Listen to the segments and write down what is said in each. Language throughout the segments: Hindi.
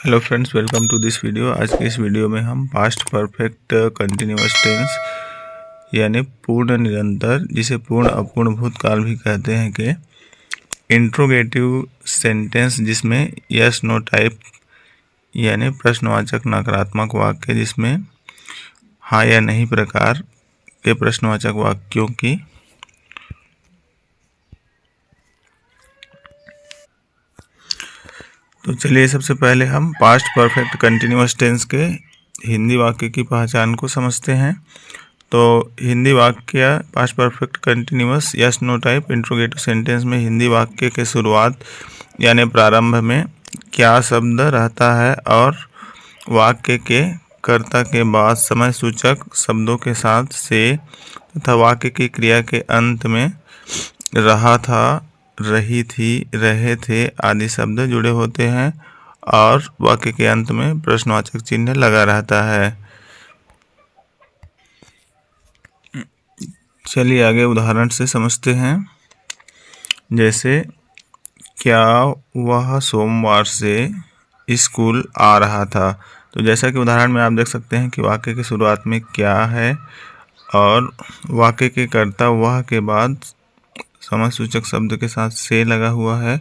Hello friends, welcome to this video. आज के इस वीडियो में हम पास्ट परफेक्ट कंटिन्यूअस टेंस यानी पूर्ण निरंतर, जिसे पूर्ण अपूर्ण भूतकाल भी कहते हैं, के इंट्रोगेटिव सेंटेंस जिसमें यस नो टाइप यानी प्रश्नवाचक नकारात्मक वाक्य, जिसमें हाँ या नहीं प्रकार के प्रश्नवाचक वाक्यों की तो चलिए सबसे पहले हम पास्ट परफेक्ट कंटिन्यूअस टेंस के हिंदी वाक्य की पहचान को समझते हैं। तो हिंदी वाक्य past perfect continuous yes no type interrogative sentence में हिंदी वाक्य के शुरुआत यानी प्रारंभ में क्या शब्द रहता है और वाक्य के कर्ता के बाद समय सूचक शब्दों के साथ से तथा वाक्य की क्रिया के अंत में रहा था, रही थी, रहे थे आदि शब्द जुड़े होते हैं और वाक्य के अंत में प्रश्नवाचक चिन्ह लगा रहता है। चलिए आगे उदाहरण से समझते हैं। जैसे क्या वह सोमवार से स्कूल आ रहा था। तो जैसा कि उदाहरण में आप देख सकते हैं कि वाक्य की शुरुआत में क्या है और वाक्य के कर्ता वह के बाद समय सूचक शब्द के साथ से लगा हुआ है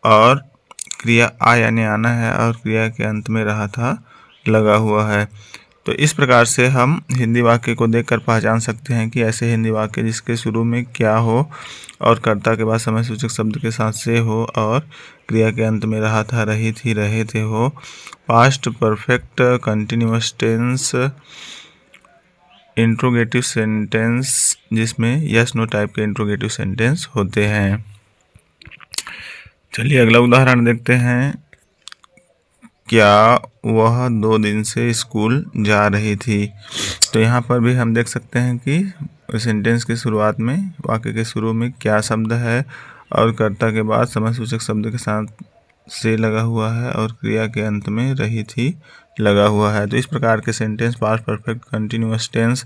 और क्रिया आ यानी आना है और क्रिया के अंत में रहा था लगा हुआ है। तो इस प्रकार से हम हिंदी वाक्य को देखकर पहचान सकते हैं कि ऐसे हिंदी वाक्य जिसके शुरू में क्या हो और कर्ता के बाद समय सूचक शब्द के साथ से हो और क्रिया के अंत में रहा था, रही थी, रहे थे हो, past perfect continuous tense interrogative sentence जिसमें यस नो टाइप के इंट्रोगेटिव सेंटेंस होते हैं। चलिए अगला उदाहरण देखते हैं। क्या वह 2 दिन से स्कूल जा रही थी। तो यहाँ पर भी हम देख सकते हैं कि सेंटेंस की शुरुआत में वाक्य के शुरू में क्या शब्द है और कर्ता के बाद समय सूचक शब्द के साथ से लगा हुआ है और क्रिया के अंत में रही थी लगा हुआ है। तो इस प्रकार के sentence past perfect continuous tense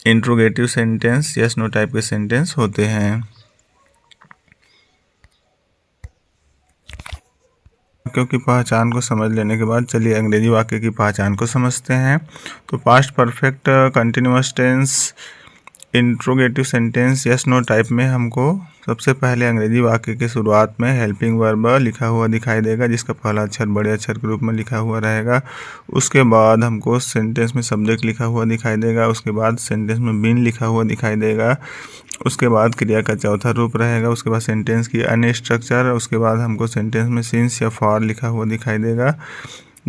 interrogative sentence yes no type के सेंटेंस होते हैं। वाक्यों की पहचान को समझ लेने के बाद चलिए अंग्रेजी वाक्य की पहचान को समझते हैं। तो past perfect continuous tense interrogative sentence yes no type में हमको सबसे पहले अंग्रेजी वाक्य के शुरुआत में हेल्पिंग वर्ब लिखा हुआ दिखाई देगा, जिसका पहला अक्षर बड़े अक्षर के रूप में लिखा हुआ रहेगा। उसके बाद हमको सेंटेंस में सब्जेक्ट लिखा हुआ दिखाई देगा। उसके बाद सेंटेंस में बीन लिखा हुआ दिखाई देगा। उसके बाद क्रिया का चौथा रूप रहेगा। उसके बाद सेंटेंस की अन्य स्ट्रक्चर। उसके बाद हमको सेंटेंस में सिंस या फॉर लिखा हुआ दिखाई देगा,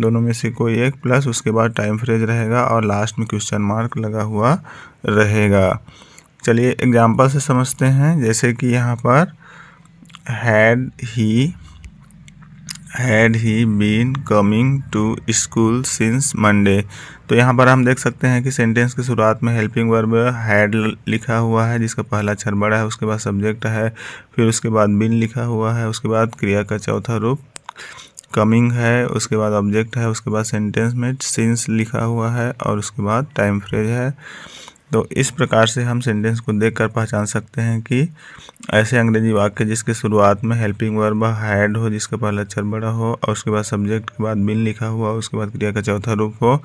दोनों में से कोई एक, प्लस उसके बाद टाइम फ्रेज रहेगा और लास्ट में क्वेश्चन मार्क लगा हुआ रहेगा। चलिए एग्जाम्पल से समझते हैं। जैसे कि यहाँ पर had he been coming to school since Monday. तो यहाँ पर हम देख सकते हैं कि सेंटेंस की शुरुआत में हेल्पिंग वर्ब हैड लिखा हुआ है, जिसका पहला अक्षर बड़ा है। उसके बाद सब्जेक्ट है, फिर उसके बाद बीन लिखा हुआ है। उसके बाद क्रिया का चौथा रूप कमिंग है। उसके बाद ऑब्जेक्ट है। उसके बाद सेंटेंस में सिंस लिखा हुआ है और उसके बाद टाइम फ्रेज है। तो इस प्रकार से हम सेंटेंस को देखकर पहचान सकते हैं कि ऐसे अंग्रेजी वाक्य जिसके शुरुआत में हेल्पिंग वर्ब हैड हो, जिसका पहला अक्षर बड़ा हो और उसके बाद सब्जेक्ट के बाद बीन लिखा हुआ, उसके बाद क्रिया का चौथा रूप हो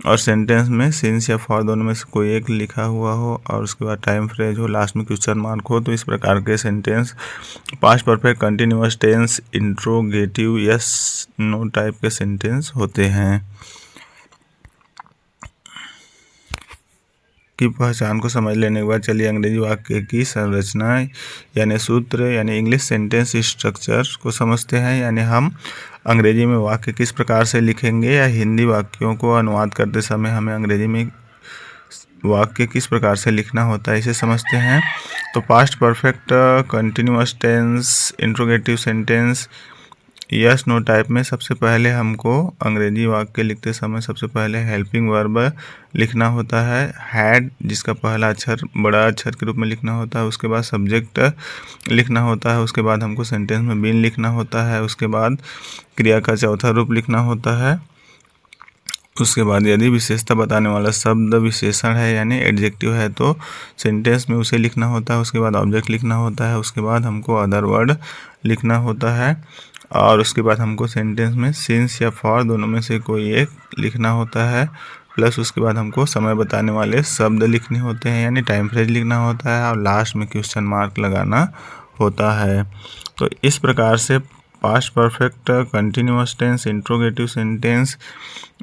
और सेंटेंस में सिंस या फॉर दोनों में से कोई एक लिखा हुआ हो और उसके बाद टाइम फ्रेज हो, लास्ट में क्वेश्चन मार्क हो। तो इस प्रकार के sentence past perfect continuous tense interrogative yes no type के सेंटेंस होते हैं। की पहचान को समझ लेने के बाद चलिए अंग्रेजी वाक्य की संरचना यानी सूत्र यानी इंग्लिश सेंटेंस स्ट्रक्चर को समझते हैं। यानी हम अंग्रेजी में वाक्य किस प्रकार से लिखेंगे या हिंदी वाक्यों को अनुवाद करते समय हमें अंग्रेजी में वाक्य किस प्रकार से लिखना होता है, इसे समझते हैं। तो past perfect continuous tense interrogative sentence yes no type में सबसे पहले हमको अंग्रेजी वाक्य लिखते समय सबसे पहले हेल्पिंग वर्ब लिखना होता है हैड, जिसका पहला अक्षर बड़ा अक्षर के रूप में लिखना होता है। उसके बाद सब्जेक्ट लिखना होता है। उसके बाद हमको सेंटेंस में बीन लिखना होता है। उसके बाद क्रिया का चौथा रूप लिखना होता है। उसके बाद यदि विशेषता बताने वाला शब्द विशेषण है यानी एडजेक्टिव है तो सेंटेंस में उसे लिखना होता है। उसके बाद ऑब्जेक्ट लिखना होता है। उसके बाद हमको अदर वर्ड लिखना होता है और उसके बाद हमको सेंटेंस में सिंस या फॉर दोनों में से कोई एक लिखना होता है, प्लस उसके बाद हमको समय बताने वाले शब्द लिखने होते हैं यानी टाइम फ्रेज लिखना होता है, और लास्ट में क्वेश्चन मार्क लगाना होता है। तो इस प्रकार से past perfect, continuous tense, interrogative sentence,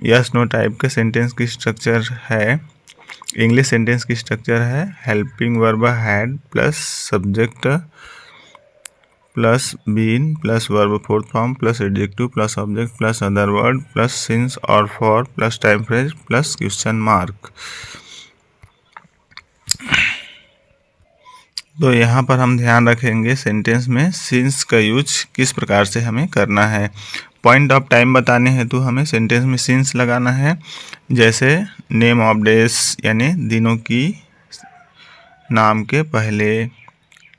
yes no type के सेंटेंस की स्ट्रक्चर है। इंग्लिश सेंटेंस की स्ट्रक्चर है helping verb had plus subject plus been plus verb fourth form plus adjective plus object plus other word plus since और for plus time phrase plus question mark. तो यहाँ पर हम ध्यान रखेंगे सेंटेंस में सिंस का यूज किस प्रकार से हमें करना है। पॉइंट ऑफ टाइम बताने हेतु हमें सेंटेंस में सिंस लगाना है। जैसे नेम ऑफ डेज यानी दिनों की नाम के पहले,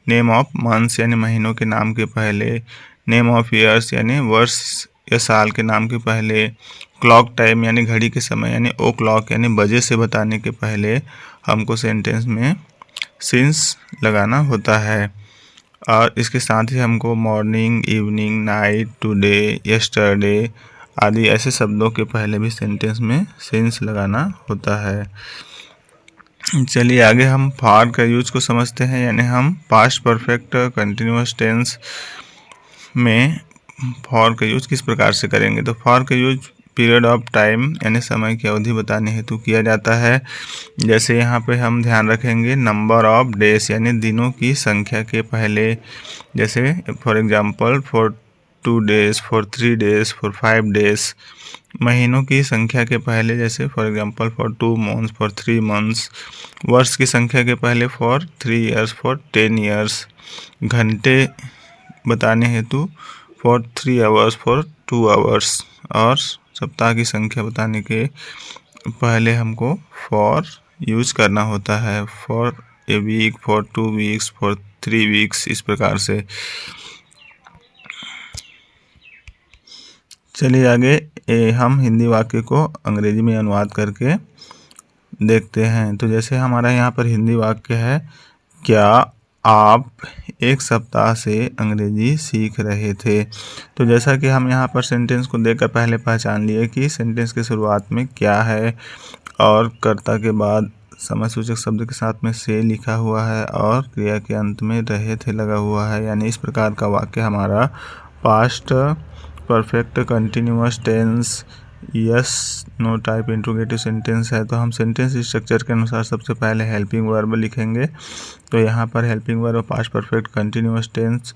नेम ऑफ मंथ्स यानी महीनों के नाम के पहले, नेम ऑफ ईयर्स यानी वर्ष या साल के नाम के पहले, क्लॉक टाइम यानी घड़ी के समय यानी ओ क्लॉक यानी बजे से बताने के पहले हमको सेंटेंस में सिंस लगाना होता है। और इसके साथ ही हमको morning, evening, night, today, yesterday आदि ऐसे शब्दों के पहले भी सेंटेंस में सिंस लगाना होता है। चलिए आगे हम फॉर का यूज को समझते हैं, यानी हम पास्ट परफेक्ट कंटिन्यूअस टेंस में फॉर का यूज किस प्रकार से करेंगे। तो फॉर का यूज पीरियड ऑफ टाइम यानी समय की अवधि बताने हेतु किया जाता है। जैसे यहाँ पे हम ध्यान रखेंगे नंबर ऑफ डेज यानी दिनों की संख्या के पहले, जैसे for example for 2 days, for 3 days, for 5 days. महीनों की संख्या के पहले, जैसे for example for 2 months, for 3 months. वर्ष की संख्या के पहले फॉर 3 ईयर्स, फॉर 10 ईयर्स। घंटे बताने हेतु फॉर 3 आवर्स, फॉर 2 आवर्स। और सप्ताह की संख्या बताने के पहले हमको फॉर यूज करना होता है, for a week, for 2 weeks, for 3 weeks, इस प्रकार से। चलिए आगे हम हिंदी वाक्य को अंग्रेजी में अनुवाद करके देखते हैं। तो जैसे हमारा यहाँ पर हिंदी वाक्य है, क्या आप एक सप्ताह से अंग्रेजी सीख रहे थे। तो जैसा कि हम यहाँ पर सेंटेंस को देखकर पहले पहचान लिए कि सेंटेंस की शुरुआत में क्या है और कर्ता के बाद समय सूचक शब्द के साथ में से लिखा हुआ है और क्रिया के अंत में रहे थे लगा हुआ है, यानी इस प्रकार का वाक्य हमारा past perfect continuous tense yes no type interrogative sentence है। तो हम सेंटेंस स्ट्रक्चर के अनुसार सबसे पहले हेल्पिंग वर्ब लिखेंगे। तो यहाँ पर helping verb past perfect continuous tense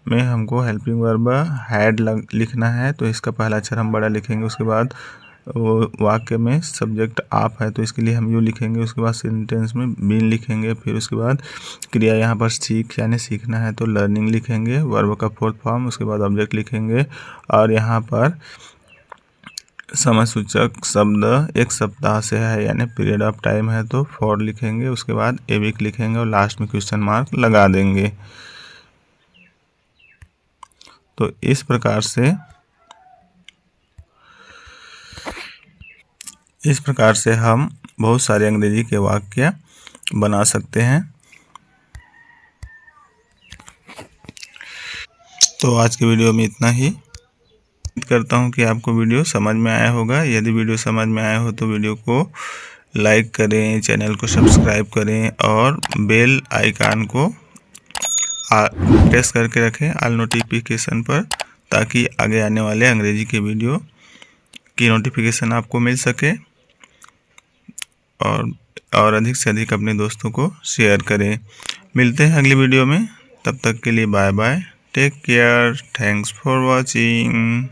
में हमको हेल्पिंग वर्ब हैड लिखना है, तो इसका पहला अक्षर हम बड़ा लिखेंगे। उसके बाद वो वाक्य में सब्जेक्ट आप है तो इसके लिए हम यू लिखेंगे। उसके बाद सेंटेंस में बीन लिखेंगे। फिर उसके बाद क्रिया यहाँ पर सीख यानी सीखना है तो लर्निंग लिखेंगे, वर्ब का फोर्थ फॉर्म। उसके बाद ऑब्जेक्ट लिखेंगे और यहाँ पर समय सूचक शब्द एक सप्ताह से है यानी पीरियड ऑफ टाइम है तो फॉर लिखेंगे। उसके बाद ए वीक लिखेंगे और लास्ट में क्वेश्चन मार्क लगा देंगे। तो इस प्रकार से हम बहुत सारे अंग्रेजी के वाक्य बना सकते हैं। तो आज के वीडियो में इतना ही। उम्मीद करता हूं कि आपको वीडियो समझ में आया होगा। यदि वीडियो समझ में आया हो तो वीडियो को लाइक करें, चैनल को सब्सक्राइब करें और बेल आइकन को प्रेस करके रखें ऑल नोटिफिकेशन पर, ताकि आगे आने वाले अंग्रेजी के वीडियो की नोटिफिकेशन आपको मिल सके। और अधिक से अधिक अपने दोस्तों को शेयर करें। मिलते हैं अगली वीडियो में, तब तक के लिए bye bye, take care, thanks for watching.